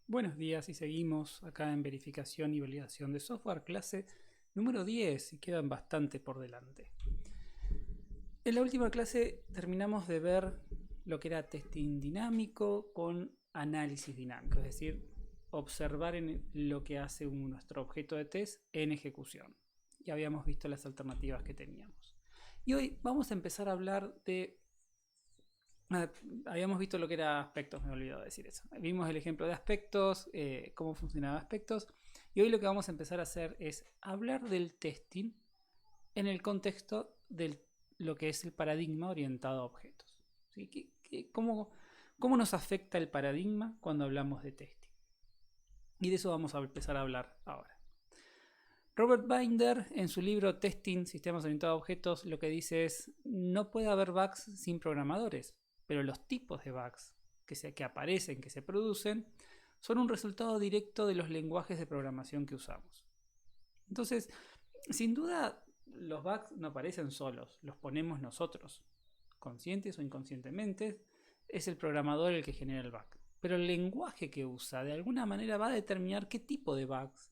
Buenos días y seguimos acá en verificación y validación de software, clase número 10 y quedan bastante por delante. En la última clase terminamos de ver lo que era testing dinámico con análisis dinámico, es decir, observar en lo que hace nuestro objeto de test en ejecución. Ya habíamos visto las alternativas que teníamos. Y hoy vamos a empezar a hablar de... habíamos visto lo que era aspectos, me he olvidado de decir eso. Vimos el ejemplo de aspectos, cómo funcionaba aspectos. Y hoy lo que vamos a empezar a hacer es hablar del testing en el contexto de lo que es el paradigma orientado a objetos. ¿Sí? ¿Cómo nos afecta el paradigma cuando hablamos de testing? Y de eso vamos a empezar a hablar ahora. Robert Binder, en su libro Testing, Sistemas Orientados a Objetos, lo que dice es: no puede haber bugs sin programadores, pero los tipos de bugs que aparecen, que se producen, son un resultado directo de los lenguajes de programación que usamos. Entonces, sin duda, los bugs no aparecen solos, los ponemos nosotros, conscientes o inconscientemente. Es el programador el que genera el bug, pero el lenguaje que usa de alguna manera va a determinar qué tipo de bugs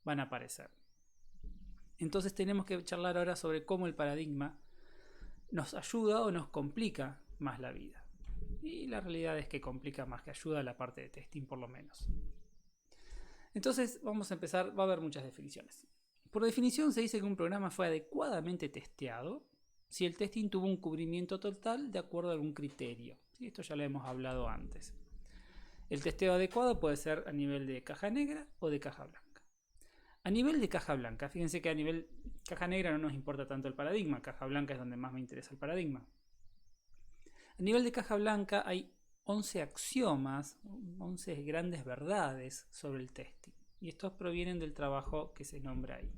van a aparecer. Entonces tenemos que charlar ahora sobre cómo el paradigma nos ayuda o nos complica más la vida. Y la realidad es que complica más que ayuda la parte de testing, por lo menos. Entonces vamos a empezar, va a haber muchas definiciones. Por definición se dice que un programa fue adecuadamente testeado si el testing tuvo un cubrimiento total de acuerdo a algún criterio. ¿Sí? Esto ya lo hemos hablado antes. El testeo adecuado puede ser a nivel de caja negra o de caja blanca. A nivel de caja blanca, fíjense que a nivel caja negra no nos importa tanto el paradigma, caja blanca es donde más me interesa el paradigma. A nivel de caja blanca hay 11 axiomas, 11 grandes verdades sobre el testing. Y estos provienen del trabajo que se nombra ahí.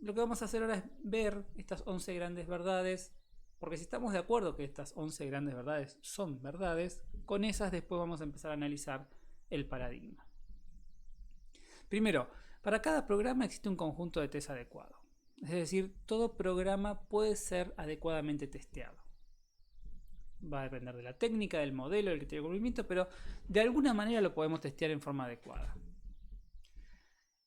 Lo que vamos a hacer ahora es ver estas 11 grandes verdades, porque si estamos de acuerdo que estas 11 grandes verdades son verdades, con esas después vamos a empezar a analizar el paradigma. Primero, para cada programa existe un conjunto de test adecuado. Es decir, todo programa puede ser adecuadamente testeado. Va a depender de la técnica, del modelo, del criterio de cumplimiento, pero de alguna manera lo podemos testear en forma adecuada.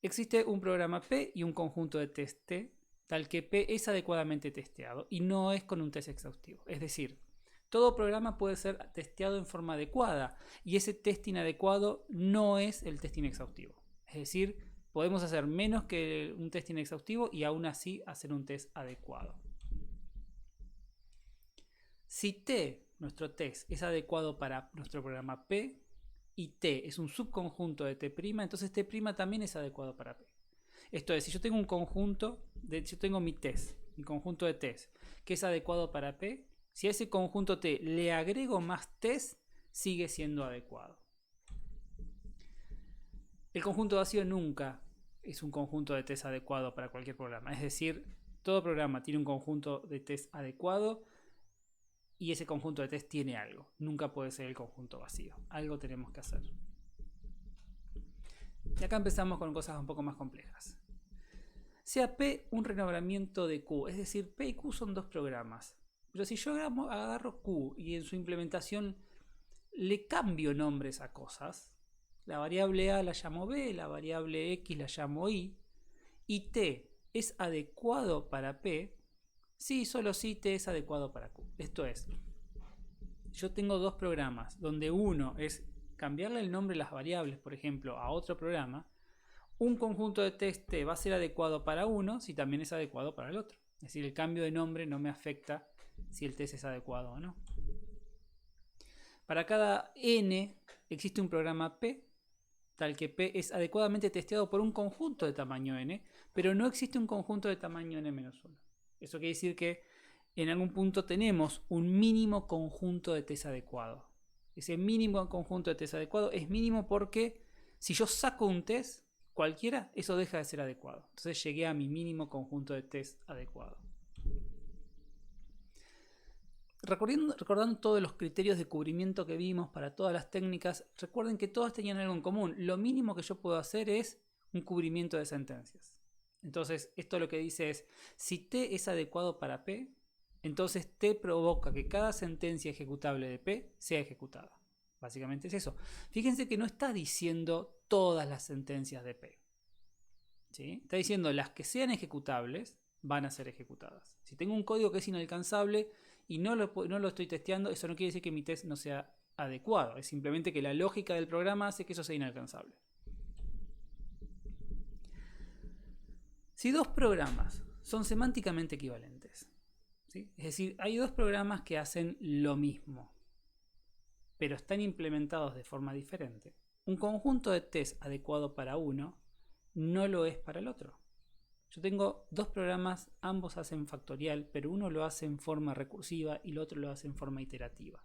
Existe un programa P y un conjunto de test T, tal que P es adecuadamente testeado y no es con un test exhaustivo. Es decir, todo programa puede ser testeado en forma adecuada y ese testing adecuado no es el testing exhaustivo. Es decir, podemos hacer menos que un testing exhaustivo y aún así hacer un test adecuado. Si T, nuestro test, es adecuado para nuestro programa P y T es un subconjunto de T', entonces T' también es adecuado para P. Esto es, si yo tengo un conjunto, yo tengo mi test, mi conjunto de test, que es adecuado para P, si a ese conjunto T le agrego más test, sigue siendo adecuado. El conjunto vacío nunca es un conjunto de test adecuado para cualquier programa. Es decir, todo programa tiene un conjunto de test adecuado y ese conjunto de test tiene algo. Nunca puede ser el conjunto vacío. Algo tenemos que hacer. Y acá empezamos con cosas un poco más complejas. Sea P un renombramiento de Q, es decir, P y Q son dos programas. Pero si yo agarro Q y en su implementación le cambio nombres a cosas, la variable A la llamo B, la variable X la llamo Y, y T es adecuado para P, sí, solo si T es adecuado para Q. Esto es, yo tengo dos programas, donde uno es cambiarle el nombre de las variables, por ejemplo, a otro programa. Un conjunto de test T va a ser adecuado para uno si también es adecuado para el otro. Es decir, el cambio de nombre no me afecta si el test es adecuado o no. Para cada n existe un programa P, tal que P es adecuadamente testeado por un conjunto de tamaño n, pero no existe un conjunto de tamaño n-1. Eso quiere decir que en algún punto tenemos un mínimo conjunto de test adecuado. Ese mínimo conjunto de test adecuado es mínimo porque si yo saco un test cualquiera, eso deja de ser adecuado. Entonces llegué a mi mínimo conjunto de test adecuado. Recordando todos los criterios de cubrimiento que vimos para todas las técnicas, recuerden que todas tenían algo en común. Lo mínimo que yo puedo hacer es un cubrimiento de sentencias. Entonces, esto lo que dice es, si T es adecuado para P, entonces T provoca que cada sentencia ejecutable de P sea ejecutada. Básicamente es eso. Fíjense que no está diciendo todas las sentencias de P. ¿Sí? Está diciendo las que sean ejecutables van a ser ejecutadas. Si tengo un código que es inalcanzable y no lo estoy testeando, eso no quiere decir que mi test no sea adecuado. Es simplemente que la lógica del programa hace que eso sea inalcanzable. Si dos programas son semánticamente equivalentes, ¿sí? Es decir, hay dos programas que hacen lo mismo, pero están implementados de forma diferente, un conjunto de test adecuado para uno no lo es para el otro. Yo tengo dos programas, ambos hacen factorial, pero uno lo hace en forma recursiva y el otro lo hace en forma iterativa.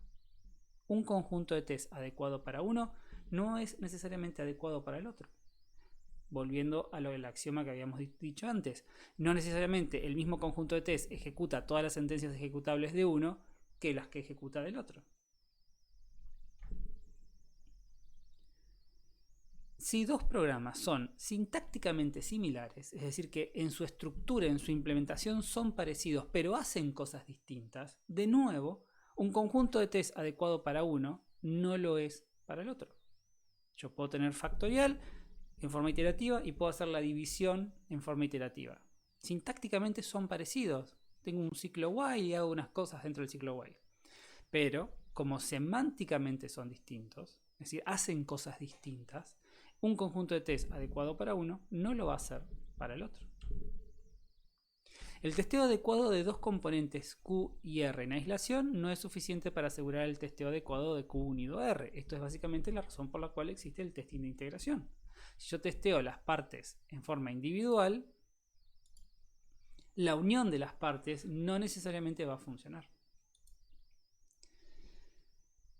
Un conjunto de test adecuado para uno no es necesariamente adecuado para el otro. Volviendo a lo del axioma que habíamos dicho antes, no necesariamente el mismo conjunto de test ejecuta todas las sentencias ejecutables de uno que las que ejecuta del otro. Si dos programas son sintácticamente similares, es decir, que en su estructura, en su implementación son parecidos, pero hacen cosas distintas, de nuevo, un conjunto de test adecuado para uno no lo es para el otro. Yo puedo tener factorial en forma iterativa y puedo hacer la división en forma iterativa. Sintácticamente son parecidos. Tengo un ciclo while y hago unas cosas dentro del ciclo while. Pero como semánticamente son distintos, es decir, hacen cosas distintas, un conjunto de test adecuado para uno no lo va a hacer para el otro. El testeo adecuado de dos componentes Q y R en aislación no es suficiente para asegurar el testeo adecuado de Q unido a R. Esto es básicamente la razón por la cual existe el testing de integración. Si yo testeo las partes en forma individual, la unión de las partes no necesariamente va a funcionar.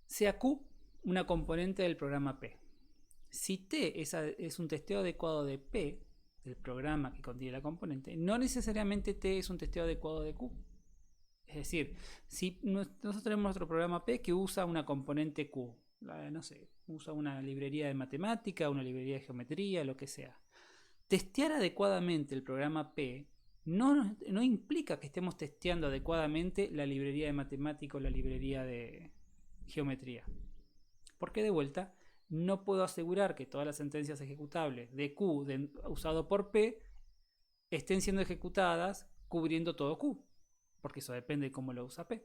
Sea Q una componente del programa P. Si T es un testeo adecuado de P, del programa que contiene la componente, no necesariamente T es un testeo adecuado de Q. Es decir, si nosotros tenemos nuestro programa P que usa una componente Q, no sé, usa una librería de matemática, una librería de geometría, lo que sea. Testear adecuadamente el programa P no implica que estemos testeando adecuadamente la librería de matemática o la librería de geometría. Porque de vuelta, no puedo asegurar que todas las sentencias ejecutables de Q usado por P estén siendo ejecutadas cubriendo todo Q, porque eso depende de cómo lo usa P.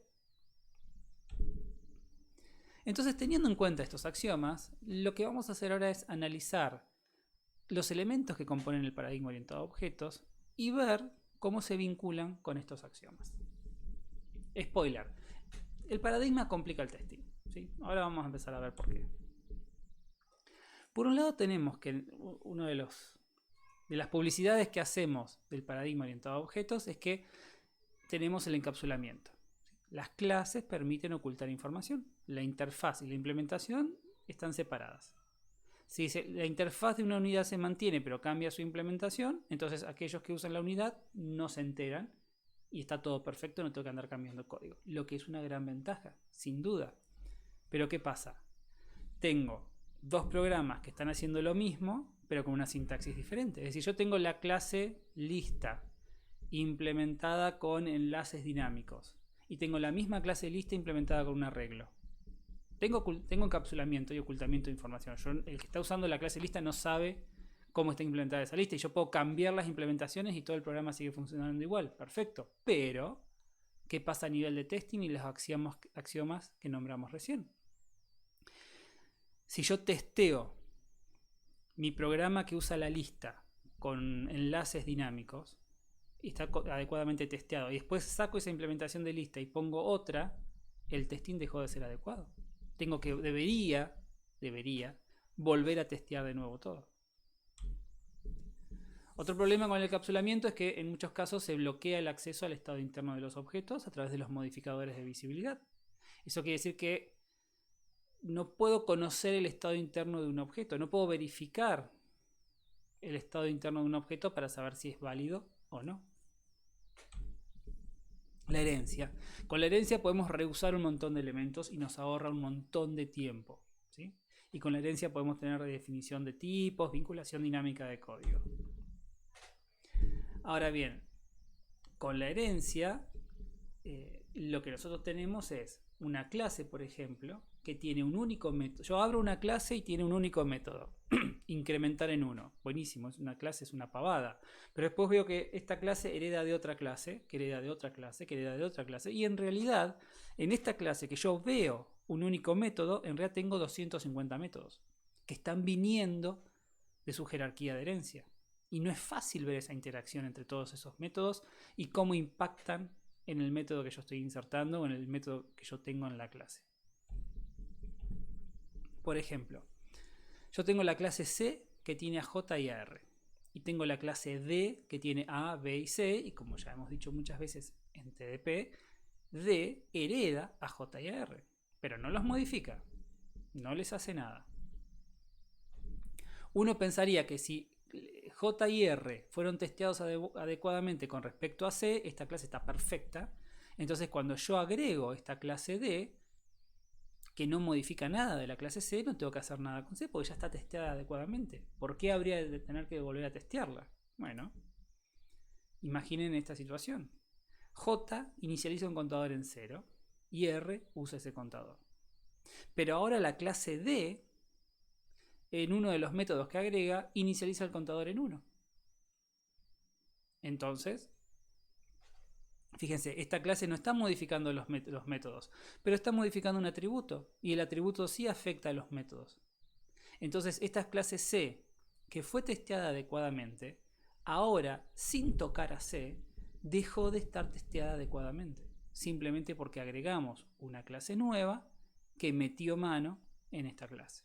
Entonces, teniendo en cuenta estos axiomas, lo que vamos a hacer ahora es analizar los elementos que componen el paradigma orientado a objetos y ver cómo se vinculan con estos axiomas. Spoiler, el paradigma complica el testing, ¿sí? Ahora vamos a empezar a ver por qué. Por un lado tenemos que uno de las publicidades que hacemos del paradigma orientado a objetos es que tenemos el encapsulamiento. Las clases permiten ocultar información. La interfaz y la implementación están separadas. Si la interfaz de una unidad se mantiene pero cambia su implementación, entonces aquellos que usan la unidad no se enteran y está todo perfecto, no tengo que andar cambiando el código. Lo que es una gran ventaja, sin duda. Pero ¿qué pasa? Tengo dos programas que están haciendo lo mismo, pero con una sintaxis diferente. Es decir, yo tengo la clase lista implementada con enlaces dinámicos y tengo la misma clase lista implementada con un arreglo. Tengo encapsulamiento y ocultamiento de información. El que está usando la clase lista no sabe cómo está implementada esa lista y yo puedo cambiar las implementaciones y todo el programa sigue funcionando igual. Perfecto. Pero, ¿qué pasa a nivel de testing y los axiomas que nombramos recién? Si yo testeo mi programa que usa la lista con enlaces dinámicos y está adecuadamente testeado y después saco esa implementación de lista y pongo otra, el testing dejó de ser adecuado. Debería volver a testear de nuevo todo. Otro problema con el encapsulamiento es que en muchos casos se bloquea el acceso al estado interno de los objetos a través de los modificadores de visibilidad. Eso quiere decir que no puedo conocer el estado interno de un objeto, no puedo verificar el estado interno de un objeto para saber si es válido o no. La herencia. Con la herencia podemos reusar un montón de elementos y nos ahorra un montón de tiempo, ¿sí? Y con la herencia podemos tener redefinición de tipos, vinculación dinámica de código. Ahora bien, con la herencia, lo que nosotros tenemos es una clase, por ejemplo, que tiene un único método. Yo abro una clase y tiene un único método. Incrementar en 1. Buenísimo, es una clase, es una pavada. Pero después veo que esta clase hereda de otra clase, que hereda de otra clase, que hereda de otra clase. Y en realidad, en esta clase que yo veo un único método, en realidad tengo 250 métodos que están viniendo de su jerarquía de herencia. Y no es fácil ver esa interacción entre todos esos métodos y cómo impactan en el método que yo estoy insertando o en el método que yo tengo en la clase. Por ejemplo, yo tengo la clase C que tiene a J y a R. Y tengo la clase D que tiene A, B y C. Y como ya hemos dicho muchas veces en TDP, D hereda a J y a R. Pero no los modifica. No les hace nada. Uno pensaría que si J y R fueron testeados adecuadamente con respecto a C, esta clase está perfecta. Entonces cuando yo agrego esta clase D, que no modifica nada de la clase C, no tengo que hacer nada con C porque ya está testeada adecuadamente. ¿Por qué habría de tener que volver a testearla? Bueno, imaginen esta situación. J inicializa un contador en 0 y R usa ese contador. Pero ahora la clase D, en uno de los métodos que agrega, inicializa el contador en 1. Entonces, fíjense, esta clase no está modificando los métodos, pero está modificando un atributo, y el atributo sí afecta a los métodos. Entonces, esta clase C, que fue testeada adecuadamente, ahora, sin tocar a C, dejó de estar testeada adecuadamente, simplemente porque agregamos una clase nueva que metió mano en esta clase.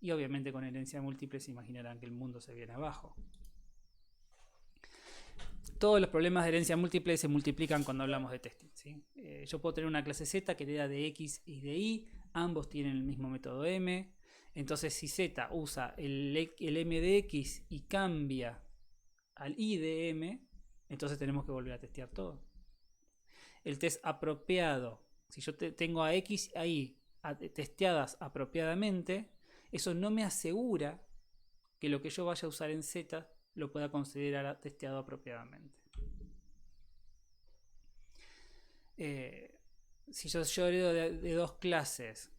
Y obviamente con herencia múltiple se imaginarán que el mundo se viene abajo. Todos los problemas de herencia múltiple se multiplican cuando hablamos de testing, ¿sí? Yo puedo tener una clase Z que hereda de X y de Y, ambos tienen el mismo método M. Entonces si Z usa el M de X y cambia al Y de M, entonces tenemos que volver a testear todo. El test apropiado, si yo tengo a X y Y testeadas apropiadamente, eso no me asegura que lo que yo vaya a usar en Z lo pueda considerar testeado apropiadamente. Si yo heredo de dos clases,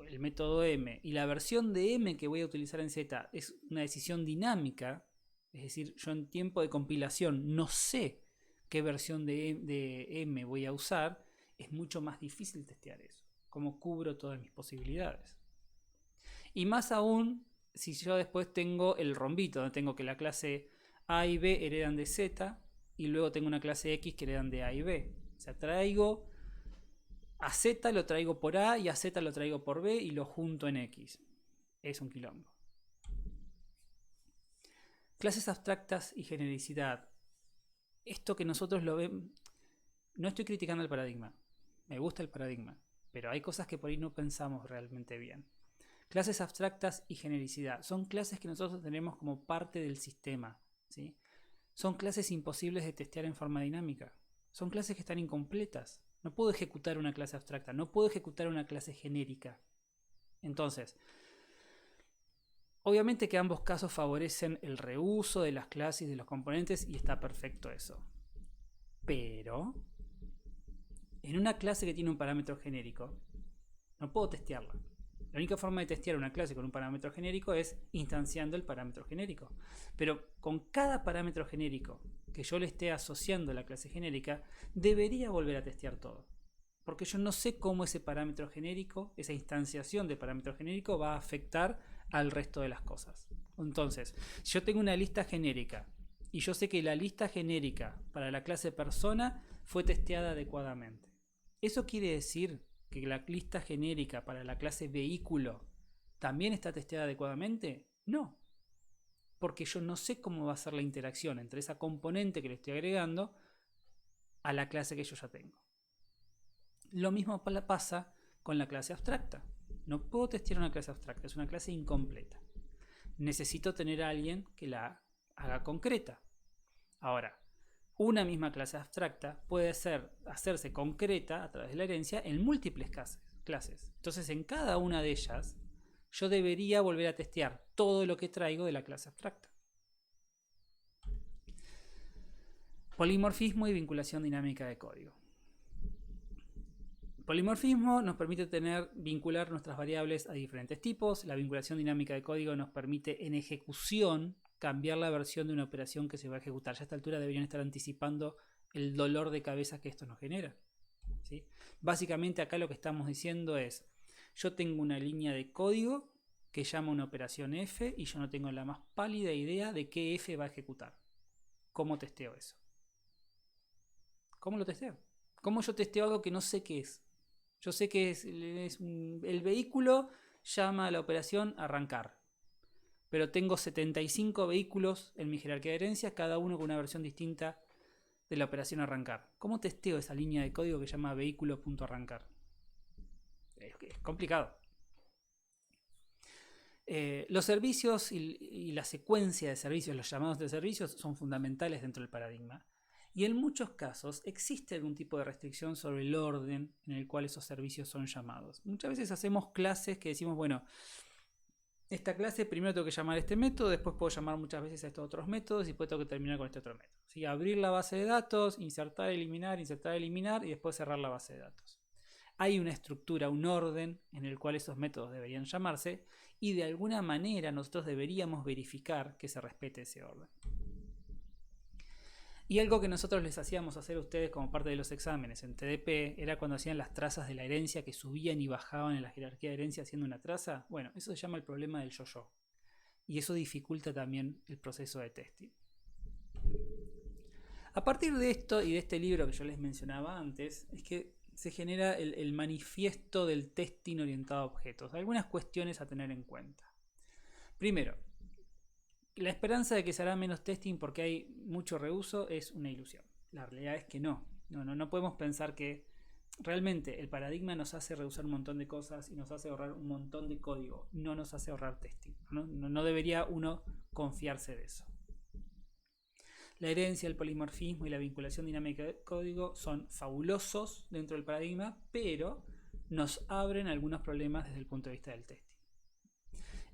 el método M, y la versión de M que voy a utilizar en Z es una decisión dinámica, es decir, yo en tiempo de compilación no sé qué versión de M voy a usar, es mucho más difícil testear eso. Cómo cubro todas mis posibilidades. Y más aún si yo después tengo el rombito, donde tengo que la clase A y B heredan de Z y luego tengo una clase X que heredan de A y B. O sea, traigo a Z, lo traigo por A y a Z lo traigo por B y lo junto en X. Es un quilombo. Clases abstractas y genericidad. Esto que nosotros lo vemos, no estoy criticando el paradigma, me gusta el paradigma, pero hay cosas que por ahí no pensamos realmente bien. Clases abstractas y genericidad. Son clases que nosotros tenemos como parte del sistema, ¿sí? Son clases imposibles de testear en forma dinámica. Son clases que están incompletas. No puedo ejecutar una clase abstracta, no puedo ejecutar una clase genérica. Entonces, obviamente que ambos casos favorecen el reuso de las clases y de los componentes y está perfecto eso. Pero, en una clase que tiene un parámetro genérico, no puedo testearla. La única forma de testear una clase con un parámetro genérico es instanciando el parámetro genérico. Pero con cada parámetro genérico que yo le esté asociando a la clase genérica, debería volver a testear todo. Porque yo no sé cómo ese parámetro genérico, esa instanciación de parámetro genérico va a afectar al resto de las cosas. Entonces, si yo tengo una lista genérica y yo sé que la lista genérica para la clase persona fue testeada adecuadamente. Eso quiere decir que la lista genérica para la clase vehículo también está testeada adecuadamente. No, porque yo no sé cómo va a ser la interacción entre esa componente que le estoy agregando a la clase que yo ya tengo. Lo mismo pasa con la clase abstracta. No puedo testear una clase abstracta, es una clase incompleta. Necesito tener a alguien que la haga concreta. Ahora, una misma clase abstracta puede hacerse concreta a través de la herencia en múltiples clases. Entonces, en cada una de ellas, yo debería volver a testear todo lo que traigo de la clase abstracta. Polimorfismo y vinculación dinámica de código. polimorfismo nos permite vincular nuestras variables a diferentes tipos. La vinculación dinámica de código nos permite en ejecución cambiar la versión de una operación que se va a ejecutar. Ya a esta altura deberían estar anticipando el dolor de cabeza que esto nos genera, ¿sí? Básicamente acá lo que estamos diciendo es, yo tengo una línea de código que llama una operación F y yo no tengo la más pálida idea de qué F va a ejecutar. ¿Cómo testeo eso? ¿Cómo lo testeo? ¿Cómo yo testeo algo que no sé qué es? Yo sé que el vehículo llama a la operación arrancar, pero tengo 75 vehículos en mi jerarquía de herencias, cada uno con una versión distinta de la operación arrancar. ¿Cómo testeo esa línea de código que llama vehículo.arrancar? Es complicado. Los servicios y la secuencia de servicios, los llamados de servicios, son fundamentales dentro del paradigma. Y en muchos casos existe algún tipo de restricción sobre el orden en el cual esos servicios son llamados. Muchas veces hacemos clases que decimos, bueno, esta clase primero tengo que llamar a este método, después puedo llamar muchas veces a estos otros métodos y después tengo que terminar con este otro método. ¿Sí? Abrir la base de datos, insertar, eliminar y después cerrar la base de datos. Hay una estructura, un orden en el cual esos métodos deberían llamarse y de alguna manera nosotros deberíamos verificar que se respete ese orden. Y algo que nosotros les hacíamos hacer a ustedes como parte de los exámenes en TDP era cuando hacían las trazas de la herencia que subían y bajaban en la jerarquía de herencia haciendo una traza. Bueno, eso se llama el problema del yo-yo. Y eso dificulta también el proceso de testing. A partir de esto y de este libro que yo les mencionaba antes, es que se genera el manifiesto del testing orientado a objetos. Algunas cuestiones a tener en cuenta. Primero, la esperanza de que se hará menos testing porque hay mucho reuso es una ilusión. La realidad es que no. No podemos pensar que realmente el paradigma nos hace reusar un montón de cosas y nos hace ahorrar un montón de código. No nos hace ahorrar testing. No debería uno confiarse de eso. La herencia, el polimorfismo y la vinculación dinámica de código son fabulosos dentro del paradigma, pero nos abren algunos problemas desde el punto de vista del testing.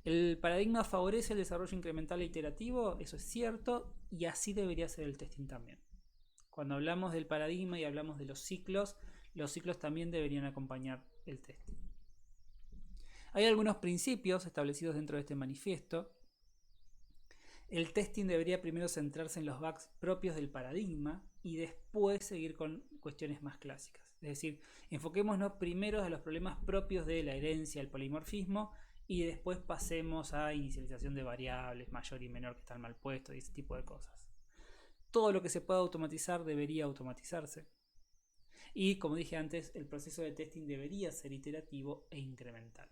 El paradigma favorece el desarrollo incremental e iterativo, eso es cierto, y así debería ser el testing también. Cuando hablamos del paradigma y hablamos de los ciclos también deberían acompañar el testing. Hay algunos principios establecidos dentro de este manifiesto. El testing debería primero centrarse en los bugs propios del paradigma y después seguir con cuestiones más clásicas. Es decir, enfoquémonos primero a los problemas propios de la herencia, el polimorfismo, y después pasemos a inicialización de variables mayor y menor que están mal puestos y ese tipo de cosas. Todo lo que se pueda automatizar debería automatizarse. Y como dije antes, el proceso de testing debería ser iterativo e incremental.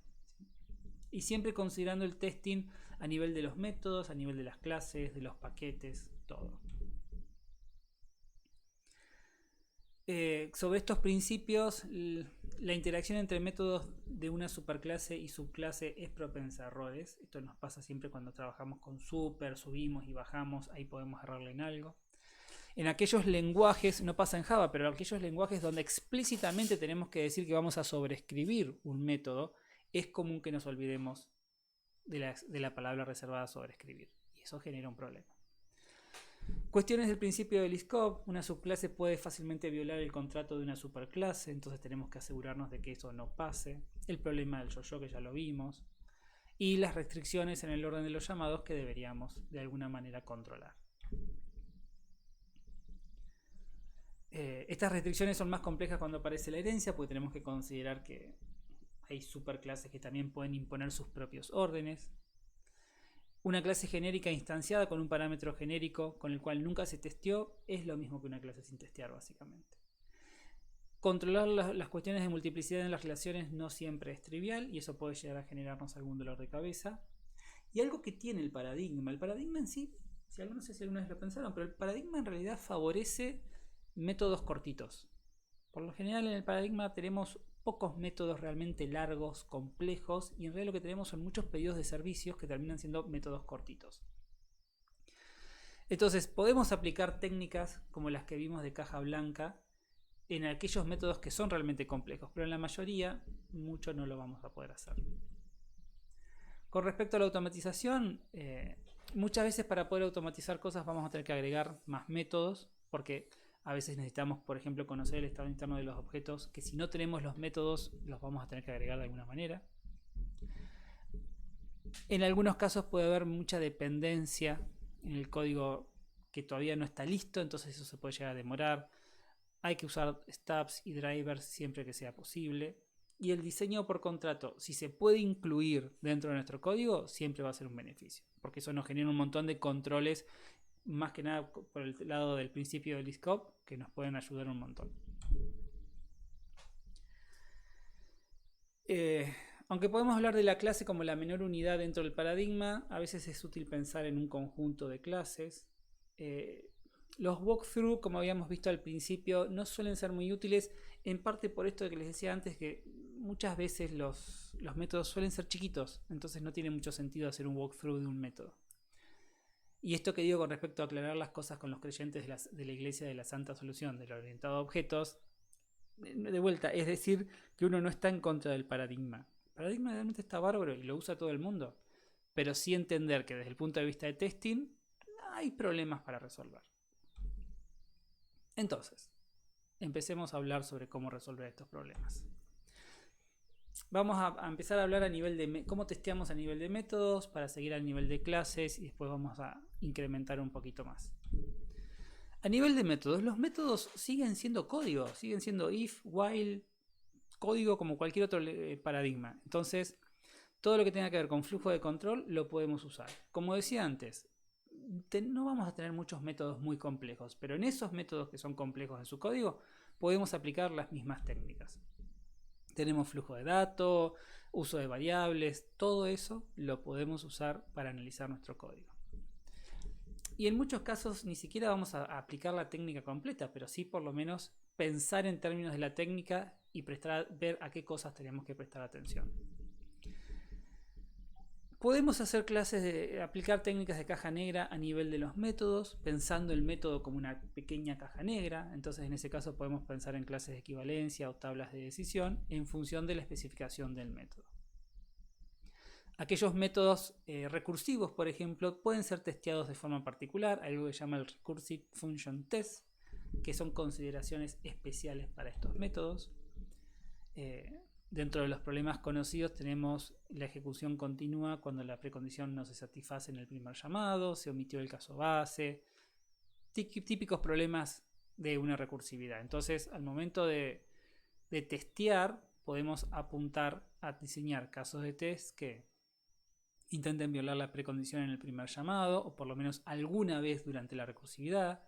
Y siempre considerando el testing a nivel de los métodos, a nivel de las clases, de los paquetes, todo. Sobre estos principios, la interacción entre métodos de una superclase y subclase es propensa a errores. Esto nos pasa siempre cuando trabajamos con super, subimos y bajamos, ahí podemos errarle en algo. En aquellos lenguajes, no pasa en Java, pero en aquellos lenguajes donde explícitamente tenemos que decir que vamos a sobreescribir un método, es común que nos olvidemos de la palabra reservada sobreescribir. Y eso genera un problema. Cuestiones del principio del scope. Una subclase puede fácilmente violar el contrato de una superclase, entonces tenemos que asegurarnos de que eso no pase. El problema del yo-yo, que ya lo vimos. Y las restricciones en el orden de los llamados que deberíamos de alguna manera controlar. Estas restricciones son más complejas cuando aparece la herencia, porque tenemos que considerar que hay superclases que también pueden imponer sus propios órdenes. Una clase genérica instanciada con un parámetro genérico con el cual nunca se testeó es lo mismo que una clase sin testear, básicamente. Controlar las cuestiones de multiplicidad en las relaciones no siempre es trivial y eso puede llegar a generarnos algún dolor de cabeza. Y algo que tiene el paradigma en sí, no sé si alguna vez lo pensaron, pero el paradigma en realidad favorece métodos cortitos. Por lo general en el paradigma tenemos pocos métodos realmente largos, complejos, y en realidad lo que tenemos son muchos pedidos de servicios que terminan siendo métodos cortitos. Entonces podemos aplicar técnicas como las que vimos de caja blanca en aquellos métodos que son realmente complejos, pero en la mayoría mucho no lo vamos a poder hacer. Con respecto a la automatización, muchas veces para poder automatizar cosas vamos a tener que agregar más métodos, porque A veces necesitamos, por ejemplo, conocer el estado interno de los objetos, que si no tenemos los métodos, los vamos a tener que agregar de alguna manera. En algunos casos puede haber mucha dependencia en el código que todavía no está listo, entonces eso se puede llegar a demorar. Hay que usar stubs y drivers siempre que sea posible. Y el diseño por contrato, si se puede incluir dentro de nuestro código, siempre va a ser un beneficio, porque eso nos genera un montón de controles, más que nada por el lado del principio del scope, que nos pueden ayudar un montón. Aunque podemos hablar de la clase como la menor unidad dentro del paradigma, a veces es útil pensar en un conjunto de clases. Los walkthrough, como habíamos visto al principio, no suelen ser muy útiles, en parte por esto que les decía antes, que muchas veces los métodos suelen ser chiquitos, entonces no tiene mucho sentido hacer un walkthrough de un método. Y esto que digo con respecto a aclarar las cosas con los creyentes de la Iglesia de la Santa Solución, del orientado a objetos, de vuelta, es decir, que uno no está en contra del paradigma. El paradigma realmente está bárbaro y lo usa todo el mundo, pero sí entender que desde el punto de vista de testing hay problemas para resolver. Entonces, empecemos a hablar sobre cómo resolver estos problemas. Vamos a empezar a hablar a nivel de cómo testeamos a nivel de métodos, para seguir al nivel de clases y después vamos a incrementar un poquito más. A nivel de métodos, los métodos siguen siendo código, siguen siendo if, while, código como cualquier otro paradigma. Entonces, todo lo que tenga que ver con flujo de control lo podemos usar. Como decía antes, no vamos a tener muchos métodos muy complejos, pero en esos métodos que son complejos en su código podemos aplicar las mismas técnicas. Tenemos flujo de datos, uso de variables, todo eso lo podemos usar para analizar nuestro código. Y en muchos casos ni siquiera vamos a aplicar la técnica completa, pero sí por lo menos pensar en términos de la técnica y ver a qué cosas tenemos que prestar atención. Podemos hacer clases de aplicar técnicas de caja negra a nivel de los métodos, pensando el método como una pequeña caja negra. Entonces en ese caso podemos pensar en clases de equivalencia o tablas de decisión en función de la especificación del método. Aquellos métodos recursivos, por ejemplo, pueden ser testeados de forma particular, algo que se llama el Recursive Function Test, que son consideraciones especiales para estos métodos. Dentro de los problemas conocidos tenemos la ejecución continua cuando la precondición no se satisface en el primer llamado, se omitió el caso base, típicos problemas de una recursividad. Entonces, al momento de testear, podemos apuntar a diseñar casos de test que intenten violar la precondición en el primer llamado, o por lo menos alguna vez durante la recursividad,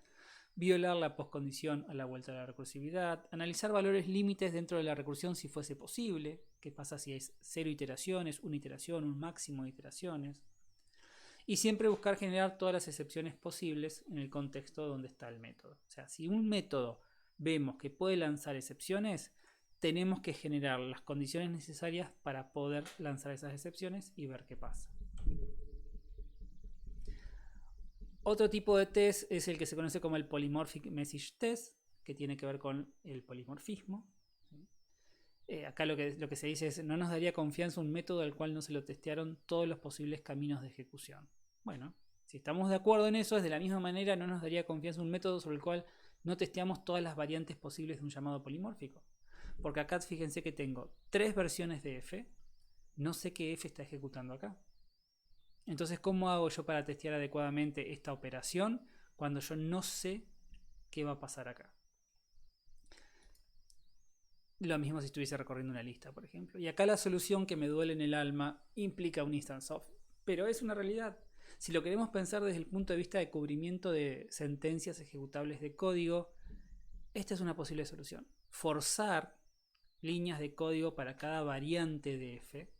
violar la postcondición a la vuelta de la recursividad, analizar valores límites dentro de la recursión si fuese posible, qué pasa si es 0 iteraciones, 1 iteración, un máximo de iteraciones, y siempre buscar generar todas las excepciones posibles en el contexto donde está el método. O sea, si un método vemos que puede lanzar excepciones, tenemos que generar las condiciones necesarias para poder lanzar esas excepciones y ver qué pasa. Otro tipo de test es el que se conoce como el Polymorphic Message Test, que tiene que ver con el polimorfismo. Acá lo que se dice es: no nos daría confianza un método al cual no se lo testearon todos los posibles caminos de ejecución. Bueno, si estamos de acuerdo en eso, es de la misma manera no nos daría confianza un método sobre el cual no testeamos todas las variantes posibles de un llamado polimórfico. Porque acá fíjense que tengo 3 versiones de f, no sé qué f está ejecutando acá. Entonces, ¿cómo hago yo para testear adecuadamente esta operación cuando yo no sé qué va a pasar acá? Lo mismo si estuviese recorriendo una lista, por ejemplo. Y acá la solución que me duele en el alma implica un instance of, pero es una realidad. Si lo queremos pensar desde el punto de vista de cubrimiento de sentencias ejecutables de código, esta es una posible solución. Forzar líneas de código para cada variante de f.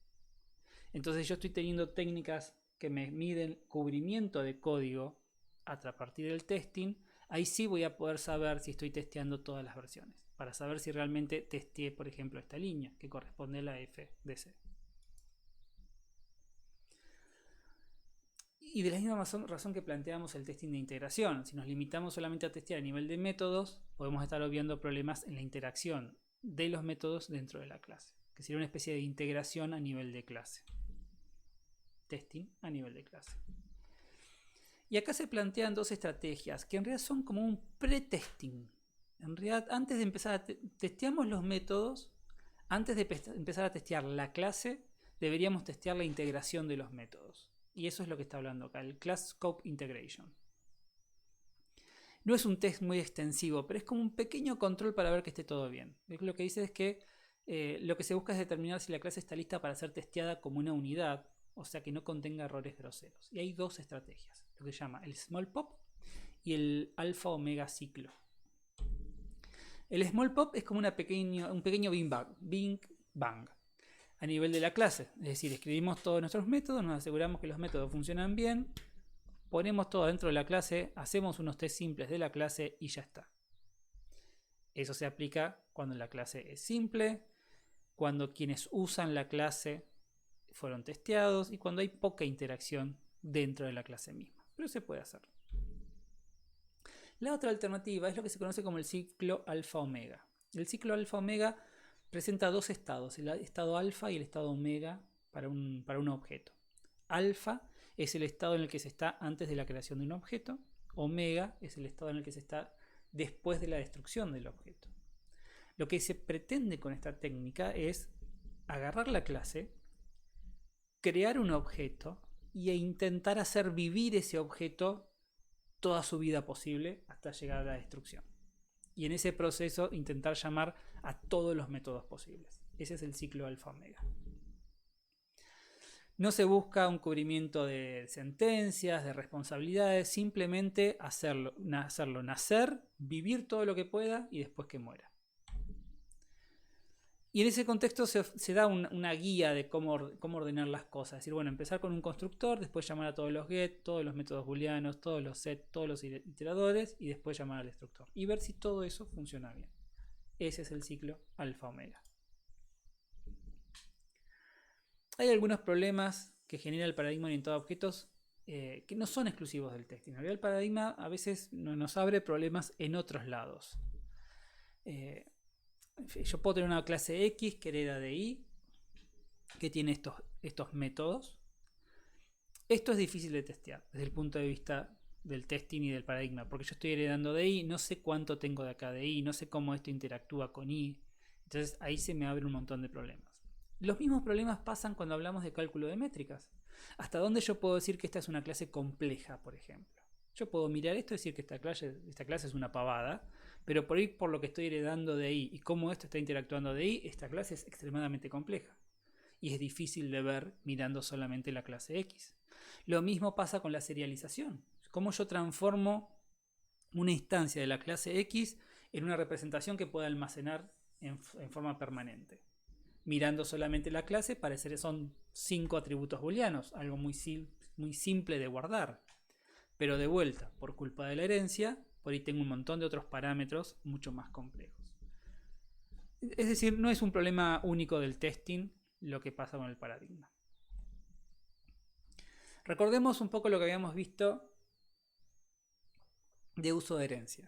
Entonces yo estoy teniendo técnicas que me miden cubrimiento de código a partir del testing. Ahí sí voy a poder saber si estoy testeando todas las versiones, para saber si realmente testeé, por ejemplo, esta línea que corresponde a la f de c. Y de la misma razón que planteamos el testing de integración, si nos limitamos solamente a testear a nivel de métodos, podemos estar obviando problemas en la interacción de los métodos dentro de la clase, que sería una especie de integración a nivel de clase. Testing a nivel de clase. Y acá se plantean dos estrategias que en realidad son como un pre-testing. En realidad, antes de empezar a testeamos los métodos, antes de empezar a testear la clase, deberíamos testear la integración de los métodos. Y eso es lo que está hablando acá, el Class Scope Integration. No es un test muy extensivo, pero es como un pequeño control para ver que esté todo bien. Lo que dice es que lo que se busca es determinar si la clase está lista para ser testeada como una unidad, o sea que no contenga errores groseros. Y hay dos estrategias, lo que se llama el Small Pop y el Alpha Omega Ciclo. El Small Pop es como un pequeño Bing Bang a nivel de la clase. Es decir, escribimos todos nuestros métodos, nos aseguramos que los métodos funcionan bien, ponemos todo dentro de la clase, hacemos unos test simples de la clase y ya está. Eso se aplica cuando la clase es simple, cuando quienes usan la clase fueron testeados y cuando hay poca interacción dentro de la clase misma. Pero se puede hacer. La otra alternativa es lo que se conoce como el ciclo alfa-omega. El ciclo alfa-omega presenta dos estados, el estado alfa y el estado omega para un objeto. Alfa es el estado en el que se está antes de la creación de un objeto. Omega es el estado en el que se está después de la destrucción del objeto. Lo que se pretende con esta técnica es agarrar la clase, crear un objeto e intentar hacer vivir ese objeto toda su vida posible hasta llegar a la destrucción. Y en ese proceso intentar llamar a todos los métodos posibles. Ese es el ciclo alfa-omega. No se busca un cubrimiento de sentencias, de responsabilidades, simplemente hacerlo nacer, vivir todo lo que pueda y después que muera. Y en ese contexto se da una guía de cómo ordenar las cosas. Es decir, bueno, empezar con un constructor, después llamar a todos los get, todos los métodos booleanos, todos los set, todos los iteradores y después llamar al destructor. Y ver si todo eso funciona bien. Ese es el ciclo alfa-omega. Hay algunos problemas que genera el paradigma orientado a objetos que no son exclusivos del testing. En realidad el paradigma a veces nos abre problemas en otros lados. Yo puedo tener una clase X que hereda de Y, que tiene estos métodos. Esto es difícil de testear desde el punto de vista del testing y del paradigma, porque yo estoy heredando de Y, no sé cuánto tengo de acá de Y, no sé cómo esto interactúa con Y. Entonces ahí se me abre un montón de problemas. Los mismos problemas pasan cuando hablamos de cálculo de métricas. ¿Hasta dónde yo puedo decir que esta es una clase compleja, por ejemplo? Yo puedo mirar esto y decir que esta clase es una pavada, pero por lo que estoy heredando de ahí y cómo esto está interactuando de ahí, esta clase es extremadamente compleja. Y es difícil de ver mirando solamente la clase X. Lo mismo pasa con la serialización. Cómo yo transformo una instancia de la clase X en una representación que pueda almacenar en forma permanente. Mirando solamente la clase, parece que son 5 atributos booleanos, algo muy simple de guardar. Pero de vuelta, por culpa de la herencia, por ahí tengo un montón de otros parámetros mucho más complejos. Es decir, no es un problema único del testing lo que pasa con el paradigma. Recordemos un poco lo que habíamos visto de uso de herencia.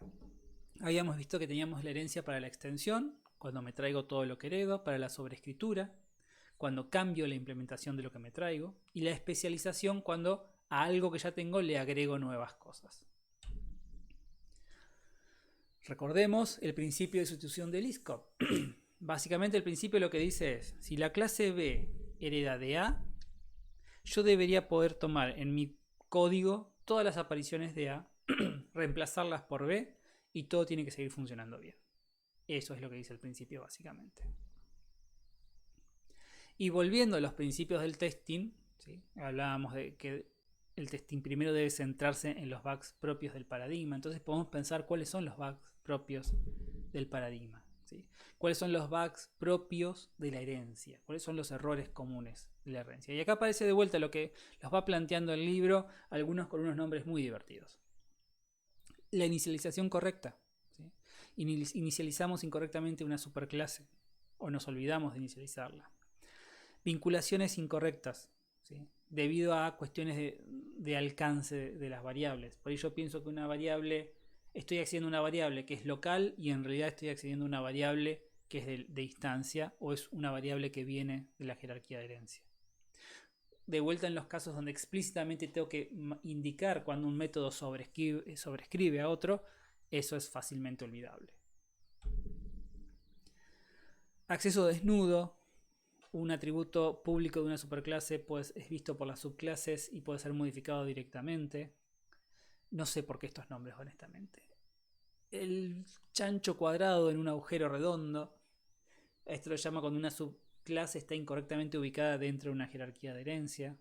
Habíamos visto que teníamos la herencia para la extensión, cuando me traigo todo lo que heredo, para la sobreescritura, cuando cambio la implementación de lo que me traigo, y la especialización cuando a algo que ya tengo le agrego nuevas cosas. Recordemos el principio de sustitución de Liskov. Básicamente el principio lo que dice es, si la clase B hereda de A, yo debería poder tomar en mi código todas las apariciones de A, reemplazarlas por B y todo tiene que seguir funcionando bien. Eso es lo que dice el principio básicamente. Y volviendo a los principios del testing, ¿sí? Hablábamos de que el testing primero debe centrarse en los bugs propios del paradigma. Entonces podemos pensar cuáles son los bugs propios del paradigma, ¿sí? Cuáles son los bugs propios de la herencia, cuáles son los errores comunes de la herencia. Y acá aparece de vuelta lo que los va planteando el libro, algunos con unos nombres muy divertidos. La inicialización correcta. ¿Sí? Inicializamos incorrectamente una superclase o nos olvidamos de inicializarla. Vinculaciones incorrectas, ¿sí? Debido a cuestiones de alcance de las variables. Por ello pienso que una variable, estoy accediendo a una variable que es local y en realidad estoy accediendo a una variable que es de instancia o es una variable que viene de la jerarquía de herencia. De vuelta en los casos donde explícitamente tengo que indicar cuando un método sobrescribe a otro, eso es fácilmente olvidable. Acceso desnudo. Un atributo público de una superclase pues, es visto por las subclases y puede ser modificado directamente. No sé por qué estos nombres, honestamente. El chancho cuadrado en un agujero redondo. Esto lo llama cuando una subclase está incorrectamente ubicada dentro de una jerarquía de herencia.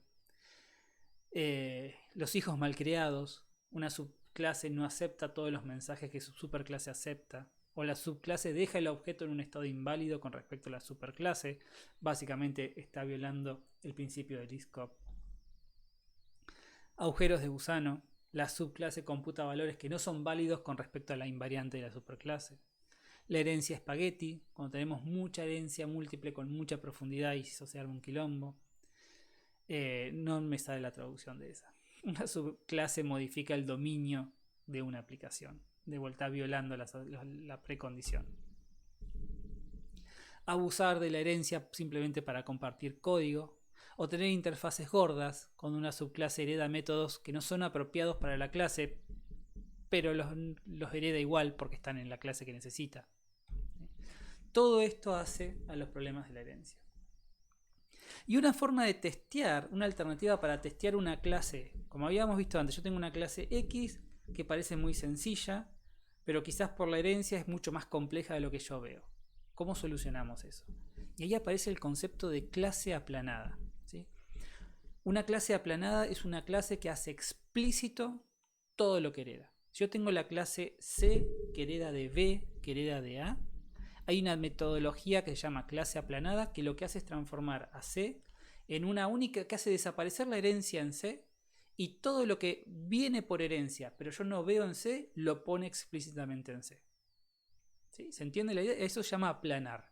Los hijos malcriados. Una subclase no acepta todos los mensajes que su superclase acepta. O la subclase deja el objeto en un estado inválido con respecto a la superclase. Básicamente está violando el principio de Liskov. Agujeros de gusano. La subclase computa valores que no son válidos con respecto a la invariante de la superclase. La herencia espagueti, cuando tenemos mucha herencia múltiple con mucha profundidad y eso se arma un quilombo. No me sale la traducción de esa. Una subclase modifica el dominio de una aplicación. De vuelta violando la precondición. Abusar de la herencia simplemente para compartir código. O tener interfaces gordas, cuando una subclase hereda métodos que no son apropiados para la clase, pero los hereda igual porque están en la clase que necesita. Todo esto hace a los problemas de la herencia. Y una forma de testear, una alternativa para testear una clase, como habíamos visto antes, yo tengo una clase X que parece muy sencilla, pero quizás por la herencia es mucho más compleja de lo que yo veo. ¿Cómo solucionamos eso? Y ahí aparece el concepto de clase aplanada. ¿Sí? Una clase aplanada es una clase que hace explícito todo lo que hereda. Si yo tengo la clase C que hereda de B, que hereda de A, hay una metodología que se llama clase aplanada que lo que hace es transformar a C en una única, que hace desaparecer la herencia en C y todo lo que viene por herencia, pero yo no veo en C, lo pone explícitamente en C. ¿Sí? ¿Se entiende la idea? Eso se llama aplanar.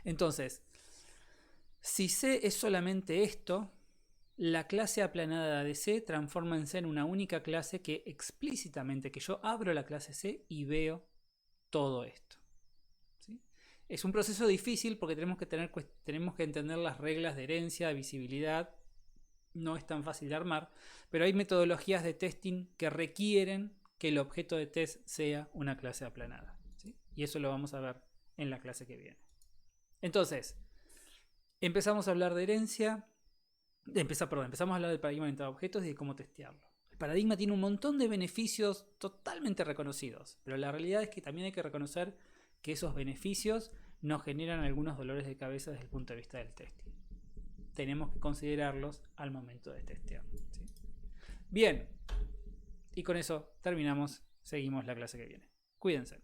Entonces, si C es solamente esto, la clase aplanada de C transforma en C en una única clase que explícitamente, que yo abro la clase C y veo todo esto. ¿Sí? Es un proceso difícil porque tenemos que entender las reglas de herencia, de visibilidad. No es tan fácil de armar, pero hay metodologías de testing que requieren que el objeto de test sea una clase aplanada. ¿Sí? Y eso lo vamos a ver en la clase que viene. Entonces, empezamos a hablar de herencia. Empezamos a hablar del paradigma orientado a objetos y de cómo testearlo. El paradigma tiene un montón de beneficios totalmente reconocidos, pero la realidad es que también hay que reconocer que esos beneficios nos generan algunos dolores de cabeza desde el punto de vista del testing. Tenemos que considerarlos al momento de testear. ¿Sí? Bien, y con eso terminamos. Seguimos la clase que viene. Cuídense.